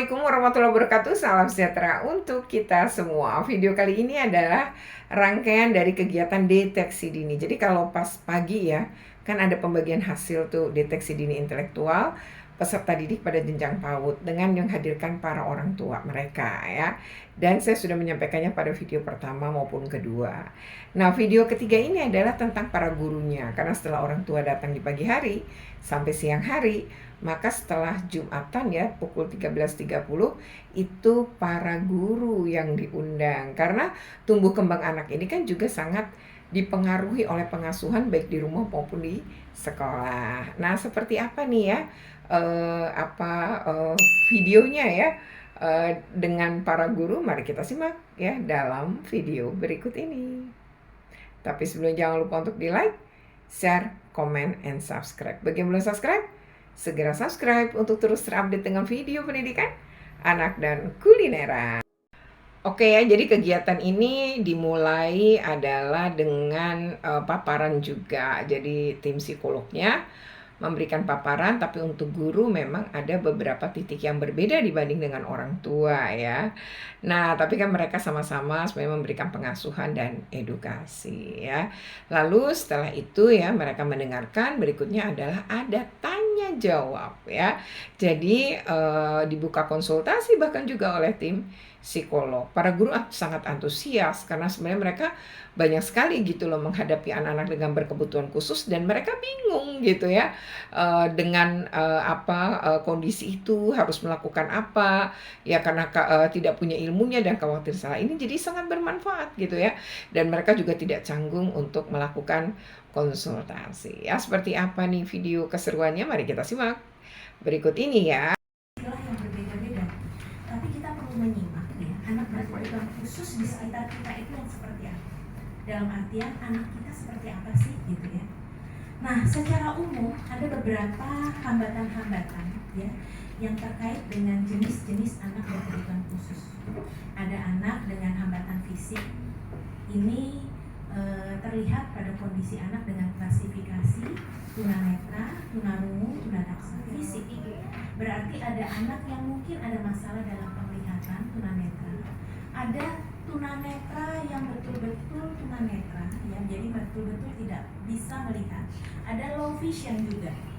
Assalamualaikum warahmatullahi wabarakatuh. Salam sejahtera untuk kita semua. Video kali ini adalah rangkaian dari kegiatan deteksi dini. Jadi kalau pas pagi ya, kan ada pembagian hasil tuh deteksi dini intelektual peserta didik pada jenjang PAUD dengan menghadirkan para orang tua mereka ya. Dan saya sudah menyampaikannya pada video pertama maupun kedua. Nah, video ketiga ini adalah tentang para gurunya. Karena setelah orang tua datang di pagi hari sampai siang hari, maka setelah Jumatan ya pukul 13.30 itu para guru yang diundang. Karena tumbuh kembang anak ini kan juga sangat dipengaruhi oleh pengasuhan baik di rumah maupun di sekolah. Nah, seperti apa nih ya videonya ya dengan para guru? Mari kita simak ya dalam video berikut ini. Tapi sebelumnya jangan lupa untuk di like, share, comment, and subscribe. Bagi yang belum subscribe, segera subscribe untuk terus terupdate dengan video pendidikan anak dan kulineran. Oke ya, jadi kegiatan ini dimulai adalah dengan paparan juga. Jadi tim psikolognya memberikan paparan, tapi untuk guru memang ada beberapa titik yang berbeda dibanding dengan orang tua ya. Nah, tapi kan mereka sama-sama sebenarnya memberikan pengasuhan dan edukasi ya. Lalu setelah itu ya mereka mendengarkan, berikutnya adalah ada tanya jawab ya. Jadi dibuka konsultasi bahkan juga oleh tim psikolog. Para guru sangat antusias karena sebenarnya mereka banyak sekali gitu loh menghadapi anak-anak dengan berkebutuhan khusus dan mereka bingung gitu ya dengan kondisi itu harus melakukan apa ya karena tidak punya ilmunya dan khawatir salah. Ini jadi sangat bermanfaat gitu ya, dan mereka juga tidak canggung untuk melakukan konsultasi ya. Seperti apa nih video keseruannya? Mari kita simak berikut ini ya. Yang berbeda-beda, tapi kita perlu menyimak ya anak berkebutuhan khusus di sekitar kita itu yang seperti apa. Dalam artian anak kita seperti apa sih gitu ya. Nah, secara umum ada beberapa hambatan-hambatan ya yang terkait dengan jenis-jenis anak berkebutuhan khusus. Ada anak dengan hambatan fisik. Ini terlihat pada kondisi anak dengan klasifikasi tunanetra, tunarungu, tunadaksa fisik. Berarti ada anak yang mungkin ada masalah dalam penglihatan, tunanetra. Ada tunanetra yang betul-betul tunanetra ya, jadi betul-betul tidak bisa melihat. Ada low vision juga ya.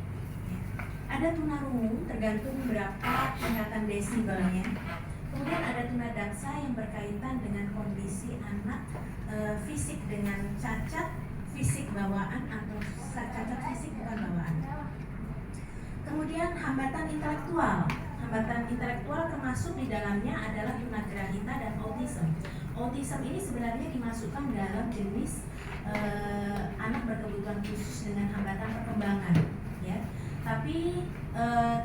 Ada tunarungu, tergantung berapa tingkatan desibelnya. Kemudian ada tunadaksa yang berkaitan dengan kondisi anak fisik dengan cacat fisik bawaan atau cacat fisik bukan bawaan. Kemudian hambatan intelektual. Hambatan intelektual termasuk di dalamnya adalah tunagrahita dan autism. Autism ini sebenarnya dimasukkan dalam jenis anak berkebutuhan khusus dengan hambatan perkembangan, ya. Tapi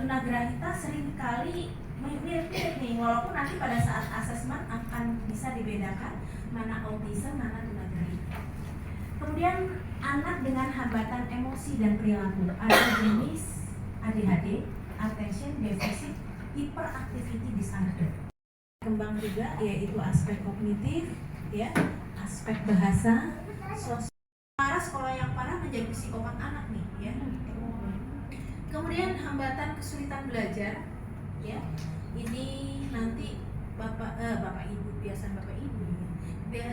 tunagrahita seringkali mirip-mirip nih, walaupun nanti pada saat asesmen akan bisa dibedakan mana autism, mana tunagrahita. Kemudian anak dengan hambatan emosi dan perilaku. Ada jenis ADHD, attention deficit hyperactivity disorder. Kembang juga yaitu aspek kognitif, ya, aspek bahasa, sosial. Para sekolah yang parah menjadi psikopat anak nih, ya. Kemudian hambatan kesulitan belajar, ya. Ini nanti bapak ibu, biasa bapak ibu ya.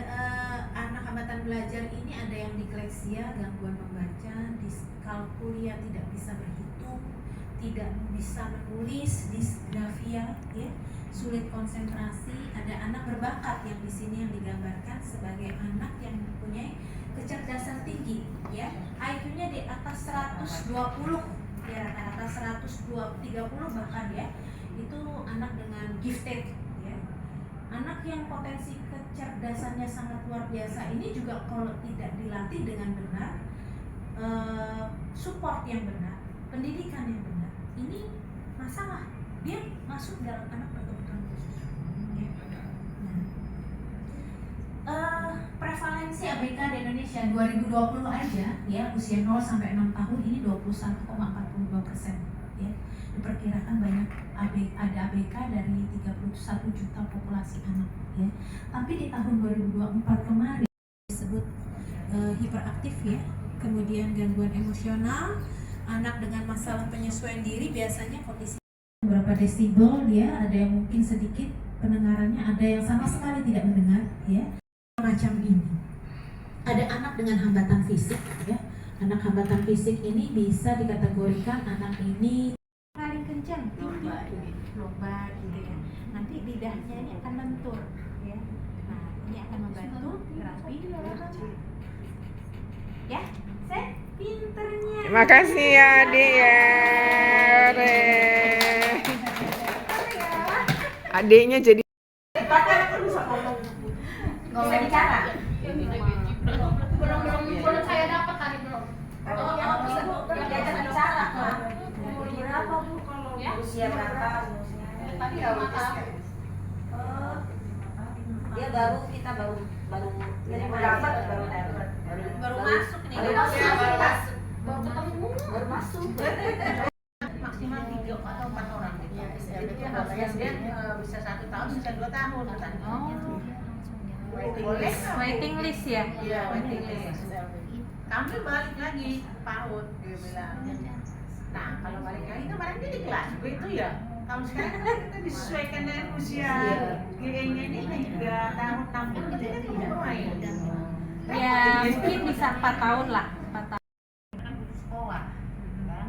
Anak hambatan belajar ini ada yang disleksia, gangguan membaca, diskalkulia, tidak bisa berhitung, tidak bisa menulis, disgrafia, ya, sulit konsentrasi. Ada anak berbakat yang di sini yang digambarkan sebagai anak yang mempunyai kecerdasan tinggi, ya, IQ-nya di atas 120, ya, rata-rata 130 bahkan ya. Itu anak dengan gifted, ya. Anak yang potensi kecerdasannya sangat luar biasa ini juga kalau tidak dilatih dengan benar, support yang benar, pendidikan yang benar, ini masalah, dia masuk dalam anak berkebutuhan khusus. Prevalensi ABK di Indonesia 2020 aja ya, usia 0 sampai 6 tahun ini 21,42%, ya. Diperkirakan banyak ada ABK dari 31 juta populasi anak, ya. Tapi di tahun 2024 kemarin disebut hiperaktif, ya. Kemudian gangguan emosional, anak dengan masalah penyesuaian diri, biasanya kondisi Berapa desibel ya, ada yang mungkin sedikit pendengarannya, ada yang sama sekali tidak mendengar ya. Macam ini. Ada anak dengan hambatan fisik ya. Anak hambatan fisik ini bisa dikategorikan anak ini paling kencang, lomba gitu ya. Nanti lidahnya ini akan lentur ya. Nah, ini akan membantu terapi ya. Saya pinternya. Terima kasih ya adik ya. Adiknya jadi Ngomong bicara. Belum saya dapat tadi belum. Diajak bicara. Umur berapa Bu kalau usia berapa? Tadi sama tahu. Dia kita baru dapat Baru masuk nih. Baru masuk. Baru ketemu. baru masuk. Maksimal 3 atau 4 orang gitu. Jadi dia bisa 1 tahun, bisa 2 tahun katanya. Oh. Boleh. Waiting list ya? Iya, waiting list. Kami balik lagi PAUD, dia bilang. Nah, kalau balik lagi kemarin dia di kelas begitu ya. Kalau sekarang kan kita disesuaikan dengan usia GE-nya ini 3 tahun 6 bulan kita kan mau main. Ya, mungkin bisa 4 tahun lah. 4 tahun. Kan butuh sekolah kan,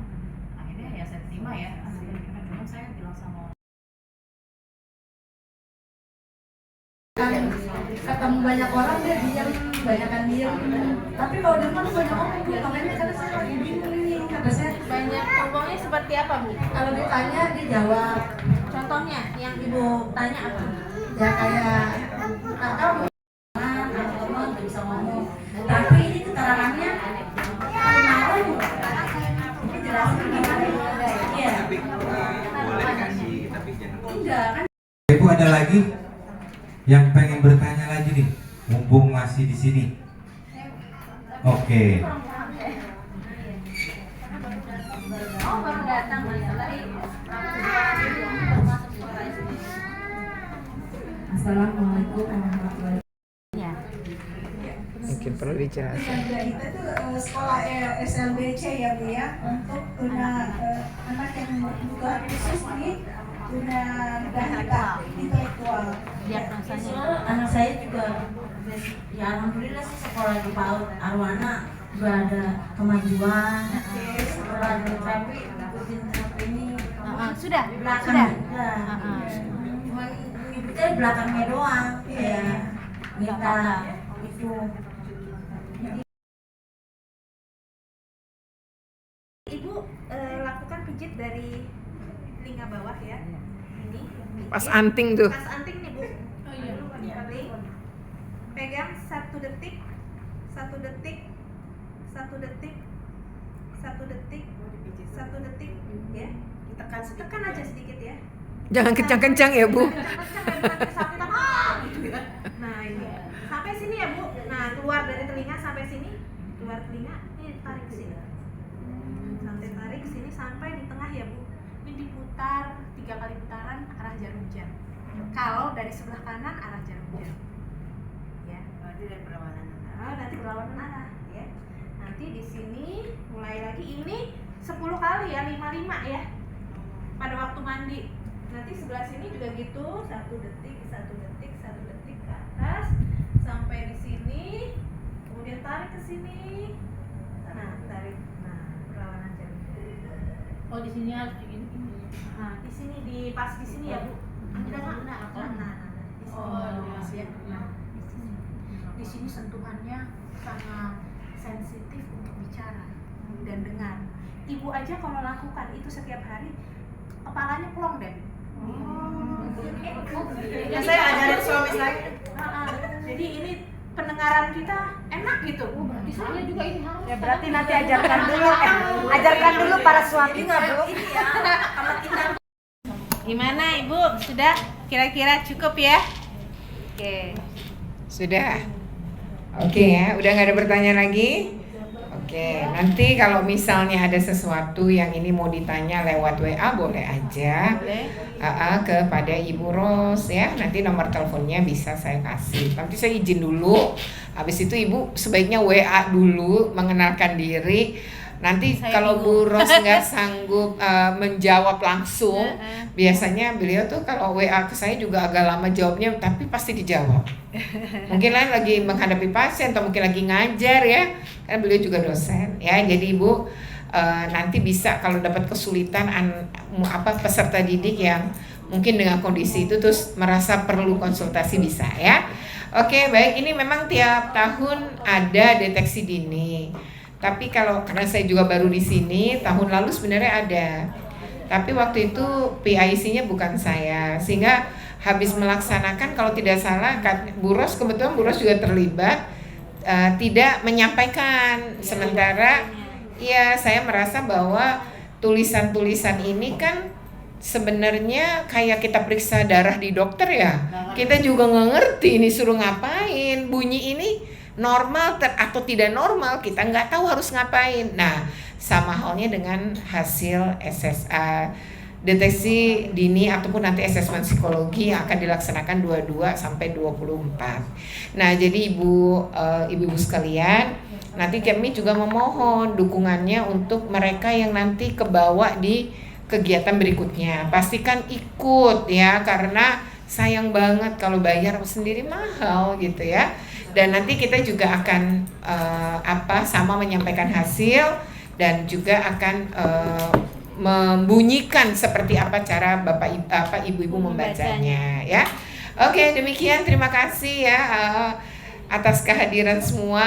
akhirnya ya saya terima ya, cuma saya bilang sama Ketemu banyak orang dia diam, banyakan diam. Tapi kalau di rumah tuh banyak orang Bu, makanya karena saya lagi bingung nih. Kata saya Banyak ngomongnya seperti apa Bu? kalau ditanya dia jawab. Contohnya yang Ibu tanya apa? Ya kayak kamu teman nggak bisa ngomong. Tapi ini keterangannya kemarin ini jelasin gimana? Iya. Boleh dikasih tapi jangan. Enggak kan? Ibu ada lagi yang pengen bertanya lagi nih, mumpung masih di sini. Oke. Oh, baru datang tadi. Assalamualaikum warahmatullahi mungkin perlu dijelaskan. Kita tuh sekolah SLBC ya Bu ya, untuk tuna anak yang juga khusus di tuna dahika intelektual. Diagnosanya. Anak saya juga ya alhamdulillah sih sekolah di PAUD Arwana juga ada kemajuan. Sekolah di terapi ikutin terapi ini. Sudah. Belakang juga. Cuman ngikutnya belakangnya doang. Ya minta itu. Ibu lakukan pijit dari telinga bawah ya. Ini. Pas anting tuh. Pas anting nih Bu. Oh iya. Anting. Pegang 1 detik, 1 detik, 1 detik, 1 detik, 1 detik, ya. Tekan aja sedikit ya. Jangan kencang-kencang ya Bu. Nah ini sampai sini ya Bu. Nah keluar dari telinga sampai sini, keluar telinga, ini tarik ke sini. Sampai tarik ke sini sampai di tengah ya Bu. Ini diputar 3 kali putaran arah jarum jam. Kalau dari sebelah kanan arah jarum jam. Ya. Berarti dari berlawanan. Nah, nanti berlawanan arah ya. Nanti di sini mulai lagi ini 10 kali ya, 5 ya. Pada waktu mandi. Nanti sebelah sini juga gitu, 1 detik, 1 detik, 1 detik ke atas sampai di sini. Kemudian tarik ke sini. Nah, tarik. Nah, berlawanan jarum. oh di sini harus begini. Nah, di sini pas di sini ya Bu. Nah, di sini. Ya. Nah, di sini sentuhannya sangat sensitif untuk bicara dan dengar. Ibu aja kalau lakukan itu setiap hari, kepalanya plong deh. Ya saya ajarin suami saya. Jadi ini pendengaran kita enak gitu. Berarti saya juga ini harus. Ya berarti nanti ajarkan dulu para suami nggak Bu? Ini ya kalau kita Gimana Ibu? Sudah? Kira-kira cukup ya? Oke. Sudah. Oke ya, udah nggak ada pertanyaan lagi? Oke, nanti kalau misalnya ada sesuatu yang ini mau ditanya lewat WA boleh aja. Boleh. Kepada Ibu Ros ya. Nanti nomor teleponnya bisa saya kasih. Nanti saya izin dulu. Habis itu Ibu sebaiknya WA dulu mengenalkan diri. Nanti Saya kalau bingung. Bu Ros nggak sanggup menjawab langsung, biasanya beliau tuh kalau WA ke saya juga agak lama jawabnya, tapi pasti dijawab. Mungkin lagi menghadapi pasien atau mungkin lagi ngajar ya, kan beliau juga dosen ya. Jadi Ibu nanti bisa kalau dapat kesulitan peserta didik yang mungkin dengan kondisi itu terus merasa perlu konsultasi bisa ya. Oke, baik, ini memang tiap tahun ada deteksi dini. Tapi karena saya juga baru di sini, tahun lalu sebenarnya ada. Tapi waktu itu PIC-nya bukan saya, sehingga habis melaksanakan, kalau tidak salah Bu Ros, kebetulan Bu Ros juga terlibat, tidak menyampaikan. Sementara ya saya merasa bahwa tulisan-tulisan ini kan sebenarnya kayak kita periksa darah di dokter ya. Kita juga nggak ngerti ini suruh ngapain, bunyi ini normal atau tidak normal, kita nggak tahu harus ngapain. Nah, sama halnya dengan hasil SSA, deteksi dini ataupun nanti asesmen psikologi yang akan dilaksanakan 22 sampai 24. Nah, jadi ibu-ibu sekalian, nanti kami juga memohon dukungannya untuk mereka yang nanti kebawa di kegiatan berikutnya. Pastikan ikut ya, karena sayang banget kalau bayar sendiri mahal gitu ya. Dan nanti kita juga akan sama menyampaikan hasil dan juga akan membunyikan seperti apa cara ibu-ibu membacanya ya. Oke, demikian, terima kasih ya atas kehadiran semua,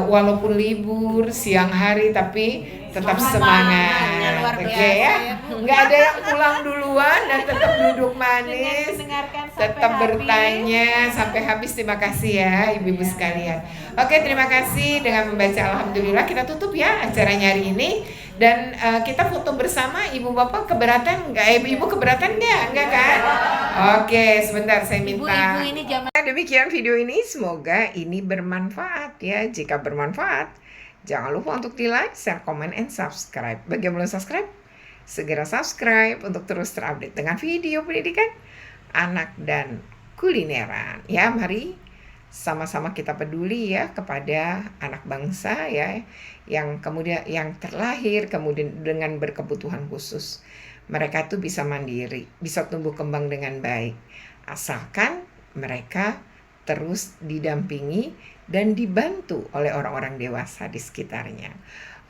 walaupun libur siang hari tapi tetap semangat. Oke ya, nggak ada yang pulang duluan dan tetap duduk manis, tetap bertanya sampai habis. Terima kasih ya ibu-ibu sekalian. Oke, terima kasih. Dengan membaca alhamdulillah kita tutup ya acaranya hari ini. Dan kita foto bersama. Ibu bapak keberatan nggak? Ibu keberatan nggak? Enggak kan? Oke, sebentar saya minta. Ibu-ibu ini jangan. Demikian video ini, semoga ini bermanfaat ya. Jika bermanfaat, jangan lupa untuk di like, share, komen, and subscribe. Bagi yang belum subscribe, segera subscribe untuk terus terupdate dengan video pendidikan anak dan kulineran ya. Mari sama-sama kita peduli ya kepada anak bangsa ya, yang kemudian yang terlahir kemudian dengan berkebutuhan khusus. Mereka tuh bisa mandiri, bisa tumbuh kembang dengan baik, asalkan mereka terus didampingi dan dibantu oleh orang-orang dewasa di sekitarnya.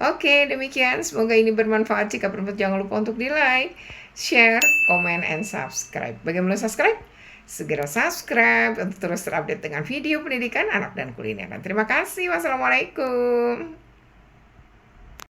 Oke, demikian, semoga ini bermanfaat. Jika bermanfaat, jangan lupa untuk di like, share, comment, and subscribe. Bagi yang belum subscribe, segera subscribe untuk terus terupdate dengan video pendidikan anak dan kulineran. Terima kasih. Wassalamualaikum.